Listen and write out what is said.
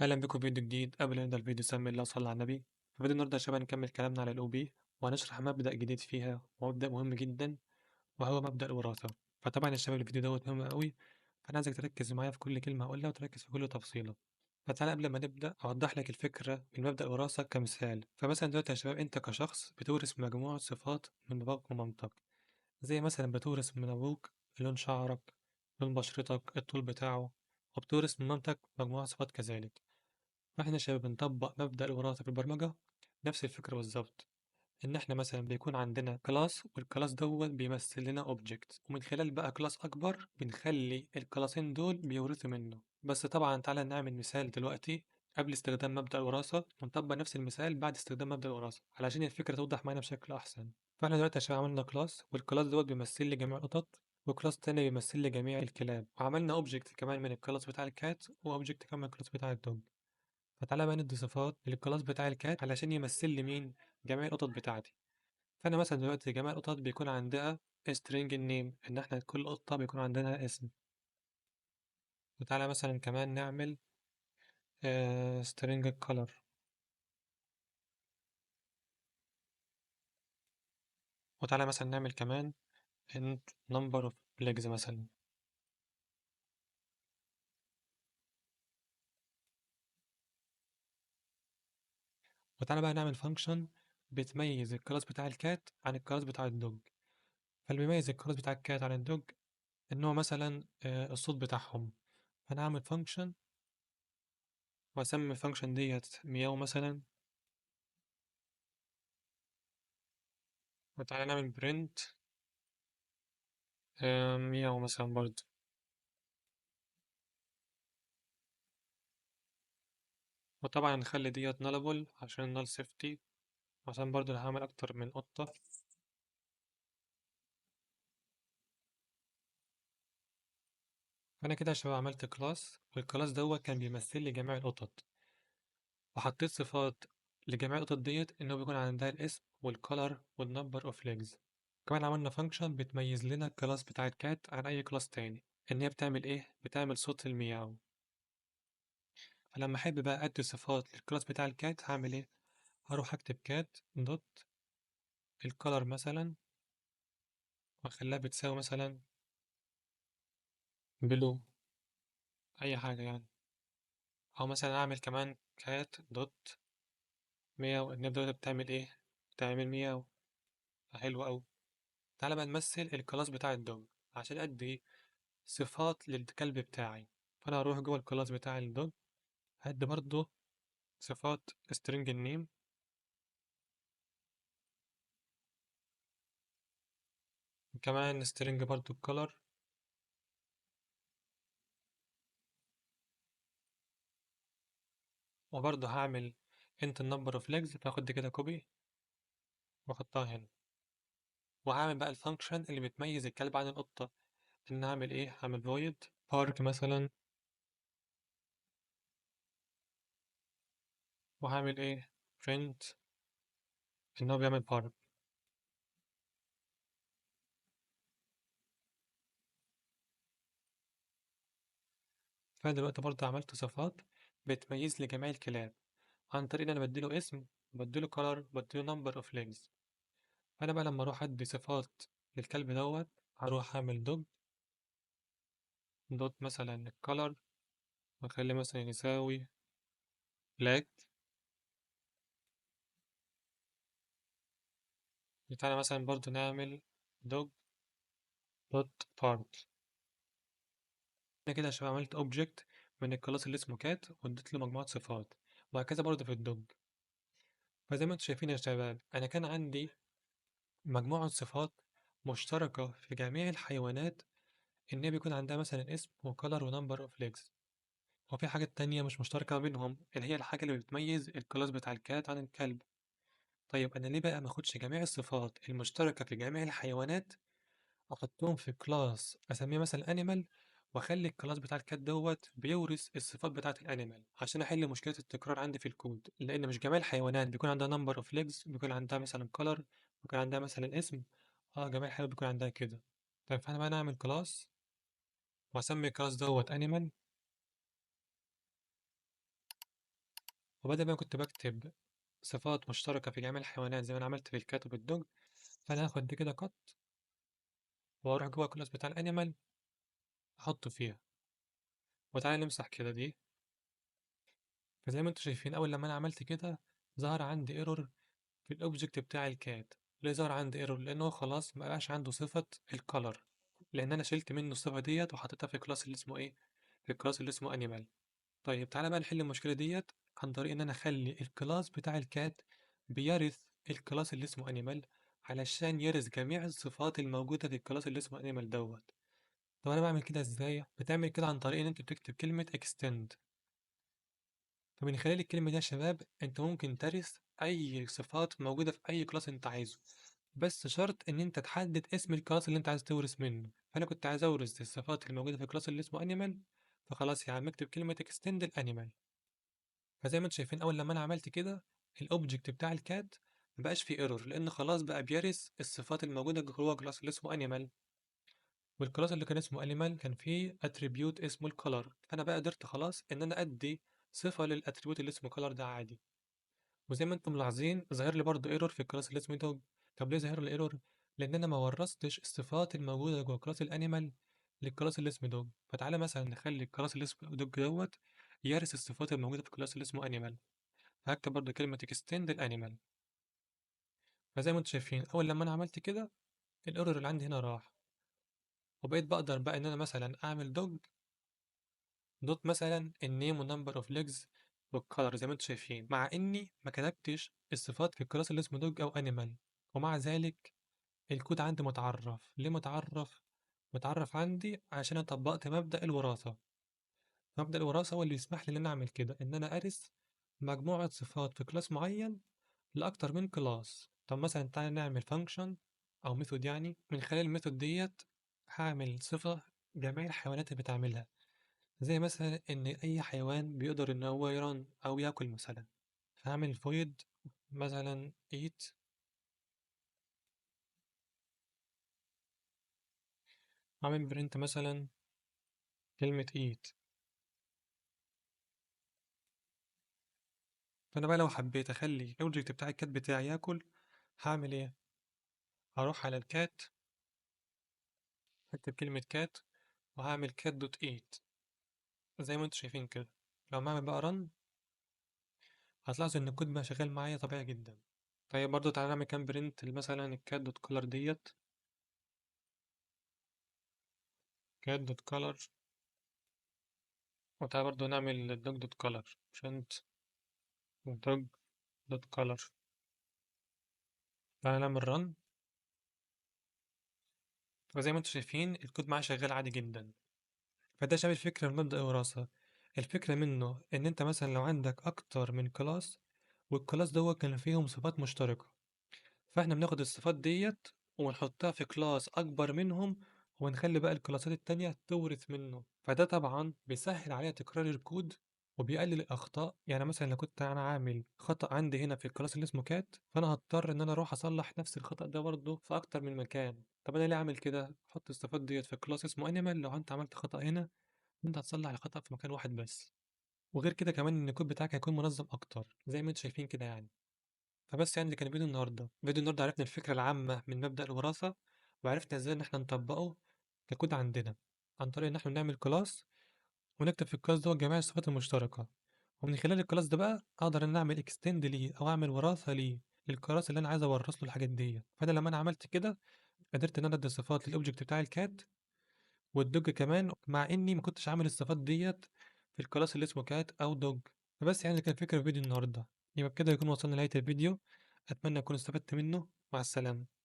أهلا بكم في فيديو جديد. قبل ما نبدأ الفيديو سمي الله وصلى على النبي. في فيديو النهاردة يا شباب نكمل كلامنا على الأو بي، وهنشرح مبدأ جديد فيها ومبدأ مهم جدا، وهو مبدأ الوراثة. فطبعا يا شباب الفيديو دوت مهم قوي، فأنا عايزك تركز معايا في كل كلمة هقولها وتركز في كل تفصيلة. فتعالى قبل ما نبدأ أوضح لك الفكرة من مبدأ الوراثة كمثال. فمثلا دلوقتي يا شباب أنت كشخص بتورث مجموعة صفات من باباك ومامتك، زي مثلا بتورث من أبوك لون شعرك، لون بشرتك، الطول بتاعه، وبتورث من مامتك مجموعة صفات كذلك. فاحنا يا شباب بنطبق مبدأ الوراثة في البرمجة نفس الفكرة بالظبط. إن إحنا مثلا بيكون عندنا كلاس، والكلاس دوت بيمثل لنا أوبجكت، ومن خلال بقى كلاس أكبر بنخلي الكلاسين دول بيورثوا منه. بس طبعا تعالى نعمل مثال دلوقتي قبل استخدام مبدأ الوراثة، ونطبق نفس المثال بعد استخدام مبدأ الوراثة علشان الفكرة توضح معانا بشكل أحسن. فاحنا دلوقتي يا شباب عملنا كلاس، والكلاس دوت بيمثل لي جميع القطط، وكلاس تاني بيمثل لي جميع الكلاب، وعملنا أوبجكت كمان من الكلاس بتاع الكات، وأوبجكت كمان من الكلاس بتاع الدوج. فتعالى بقى ندي صفات للكلاس بتاع الكات علشان يمثل لي مين؟ جميع القطط بتاعتي. فأنا مثلا دلوقتي جميع القطط بيكون عندها string name، إن إحنا كل قطة بيكون عندنا اسم. وتعالى مثلا كمان نعمل string color. وتعالى مثلا نعمل كمان int number of legs مثلا. وتعالى بقى نعمل function بتميز الكلاس بتاع الكات عن الكلاس بتاع الدوج. فاللي بيميز الكلاس بتاع الكات عن الدوج إن هو مثلا الصوت بتاعهم. فأنا هعمل function وأسمي الفانكشن ديت مياو مثلا. وتعالى نعمل برنت مياو مثلا برضه. وطبعا نخلي ديت nullable عشان null safety، عشان برضه أنا هعمل أكتر من قطة. فأنا كده يا شباب عملت كلاس، والكلاس دوت كان بيمثل لي جميع القطط، وحطيت صفات لجميع القطط ديت إنه بيكون عندها الاسم والكولر والنمبر اوف legs. كمان عملنا فانكشن بتميز لنا الكلاس بتاع الكات عن أي كلاس تاني، إن هي بتعمل إيه؟ بتعمل صوت المياو. فلما أحب بقى أدي صفات للكلاس بتاع الكات هعمل إيه؟ هروح أكتب كات دوت الكولر مثلا، وأخليها بتساوي مثلا بلو، أي حاجة يعني. أو مثلا أعمل كمان كات دوت مياو، النبدة دي بتعمل إيه؟ بتعمل مياو. حلو أوي. تعالى بقى نمثل الكلاس بتاع الدوج عشان أدي صفات للكلب بتاعي. فأنا هروح جوه الكلاس بتاع الدوج، هدي برضه صفات string النيم، وكمان string برضه الكولر، وبرضه هعمل int number of legs. فاخد دي كده كوبي واحطها هنا. وهعمل بقى الفانكشن اللي بتميز الكلب عن القطة. إن أعمل إيه؟ هعمل void park مثلا، وهعمل إيه؟ print إن هو بيعمل park. فأنا دلوقتي برضه عملت صفات بتميز لي جميع الكلاب عن طريق إن أنا بديله اسم، بديله color، بديله number of legs. فأنا بقى لما أروح أدي صفات للكلب دوت هروح أعمل dog دوت مثلا الcolor، وأخليه مثلا يساوي black. تعالى مثلا برضه نعمل dog دوت park. أنا كده يا شباب عملت object من الكلاس اللي اسمه cat واديت له مجموعة صفات، وهكذا برضه في الدوج. فزي ما انتم شايفين يا شباب أنا كان عندي مجموعة صفات مشتركة في جميع الحيوانات، إن هي بيكون عندها مثلا اسم وكولر ونمبر اوف ليجز. وفي حاجات تانية مش مشتركة ما بينهم، اللي هي الحاجة اللي بتميز الكلاس بتاع الكات عن الكلب. طيب أنا ليه بقى ماخدش جميع الصفات المشتركة في جميع الحيوانات أحطهم في كلاس أسميه مثلا أنيمال، وأخلي الكلاس بتاع الكات دوت بيورث الصفات بتاعة الأنيمال، عشان أحل مشكلة التكرار عندي في الكود. لأن مش جميع الحيوانات بيكون عندها نمبر اوف ليجز، بيكون عندها مثلا كولر، بيكون عندها مثلا اسم. جميع الحيوانات بيكون عندها كده. طيب فأنا بقى نعمل كلاس وأسمي الكلاس دوت أنيمال. وبدل ما كنت بكتب صفات مشتركة في جميع الحيوانات زي ما أنا عملت في الكات وبالدوج، فأنا هاخد دي كده قط وأروح جوه الكلاس بتاع الأنيمال أحطه فيها. وتعالى نمسح كده دي. فزي ما انتوا شايفين أول لما أنا عملت كده ظهر عندي ايرور في الأوبجكت بتاع الكات. ليه ظهر عندي ايرور؟ لأنه هو خلاص مبقاش عنده صفة الكالر، لأن أنا شلت منه الصفة ديت وحطيتها في كلاس اللي اسمه إيه؟ في الكلاس اللي اسمه أنيمال. طيب تعالى بقى نحل المشكلة ديت عن طريق إن أنا أخلي الكلاس بتاع الكات بيرث الكلاس اللي اسمه أنيمال، علشان يرث جميع الصفات الموجودة في الكلاس اللي اسمه أنيمال دوت. طب أنا بعمل كده إزاي؟ بتعمل كده عن طريق إن أنت بتكتب كلمة extend. فمن خلال الكلمة دي يا شباب أنت ممكن ترث أي صفات موجودة في أي كلاس أنت عايزه، بس شرط إن أنت تحدد اسم الكلاس اللي أنت عايز تورث منه. فأنا كنت عايز أورث الصفات اللي موجودة في الكلاس اللي اسمه أنيمال، فخلاص يا عم اكتب كلمة extend الأنيمال. فزي ما انتم شايفين اول لما انا عملت كده الاوبجكت بتاع الكات مبقاش فيه ايرور، لان خلاص بقى بيرث الصفات الموجوده جوه الكلاس اللي اسمه انيمال. والكلاس اللي كان اسمه انيمال كان فيه اتريبيوت اسمه الكولر، فانا بقى قدرت خلاص ان انا ادي صفه للاتريبيوت اللي اسمه كولر ده عادي. وزي ما انتم ملاحظين ظاهر لي برضه ايرور في الكلاس اللي اسمه دوج. طب ليه ظاهر لي ايرور؟ لان انا ما ورثتش الصفات الموجوده جوه كلاس الانيمال للكلاس اللي اسمه دوج. فتعالى مثلا نخلي الكلاس اللي اسمه دوج دوت يرث الصفات الموجوده في الكلاس اللي اسمه انيمال. هكتب برضه كلمة extend الانيمال. فزي ما انتم شايفين اول لما انا عملت كده الايرور اللي عندي هنا راح، وبقيت بقدر بقى ان انا مثلا اعمل دوج دوت مثلا النيم ونمبر اوف ليجز والكالر زي ما انتم شايفين، مع اني ما كتبتش الصفات في الكلاس اللي اسمه دوج او انيمال. ومع ذلك الكود عندي متعرف. ليه متعرف؟ متعرف عندي عشان انا طبقت مبدأ الوراثة. مبدأ الوراثة هو اللي يسمح لي ان انا اعمل كده، ان انا ارث مجموعة صفات في كلاس معين لأكتر من كلاس. طب مثلا تعالى نعمل فانكشن أو ميثود، يعني من خلال الميثود ديت هعمل صفة جميع الحيوانات اللي بتعملها، زي مثلا إن أي حيوان بيقدر إن هو يرن أو ياكل مثلا. فهعمل void مثلا eat، هعمل برنت مثلا كلمة eat. فأنا بقى لو حبيت أخلي الأوبجكت بتاع الكات بتاعي ياكل هعمل إيه؟ هروح على الكات، هكتب كلمة كات وهعمل cat دوت eat زي ما انتوا شايفين كده. لو بعمل بقى run هتلاحظوا إن الكود بقى شغال معايا طبيعي جدا. طيب برضو تعالى نعمل كام برنت مثلا الكات دوت كولر ديت. كات دوت كولر، وتعالى برضو نعمل الدوج دوت كولر شنت دوج دوت كولر. تعالى نعمل رن. وزي ما انتوا شايفين الكود معايا شغال عادي جدا. فده شبه الفكرة من مبدأ الوراثة. الفكرة منه إن أنت مثلا لو عندك أكتر من كلاس والكلاس دوت كان فيهم صفات مشتركة، فاحنا بناخد الصفات ديت ونحطها في كلاس اكبر منهم، ونخلي بقى الكلاسات التانية تورث منه. فده طبعا بيسهل عليا تكرار الكود وبيقلل الاخطاء. يعني مثلا لو كنت انا عامل خطأ عندي هنا في الكلاس اللي اسمه كات، فانا هضطر ان انا اروح اصلح نفس الخطأ ده برضه في اكتر من مكان. طب انا ليه اعمل كده؟ احط الصفات ديت في كلاس اسمه انيمال. لو انت عملت خطأ هنا انت هتصلح الخطأ في مكان واحد بس. وغير كده كمان ان الكود بتاعك هيكون منظم اكتر زي ما انتم شايفين كده يعني. فبس يعني ده كان فيديو النهارده عرفنا الفكرة العامة من مبدأ الوراثة، وعرفنا ازاي ان احنا نطبقه ككود عندنا عن طريق ان احنا نعمل كلاس ونكتب في الكلاس ده جميع الصفات المشتركة. ومن خلال الكلاس ده بقى اقدر ان أنا اعمل اكستند ليه او اعمل وراثة ليه للكلاس اللي انا عايز اورث له الحاجات دي. فانا لما انا عملت كده قدرت ان انا ادي صفات للاوبجكت بتاع الكات والدوج كمان، مع اني ما كنتش عامل الصفات ديت في الكلاس اللي اسمه كات او دوج. فبس يعني كان فكرة فيديو النهارده. يبقى بكده يكون وصلنا لنهاية الفيديو. اتمنى اكون استفدت منه. مع السلامة.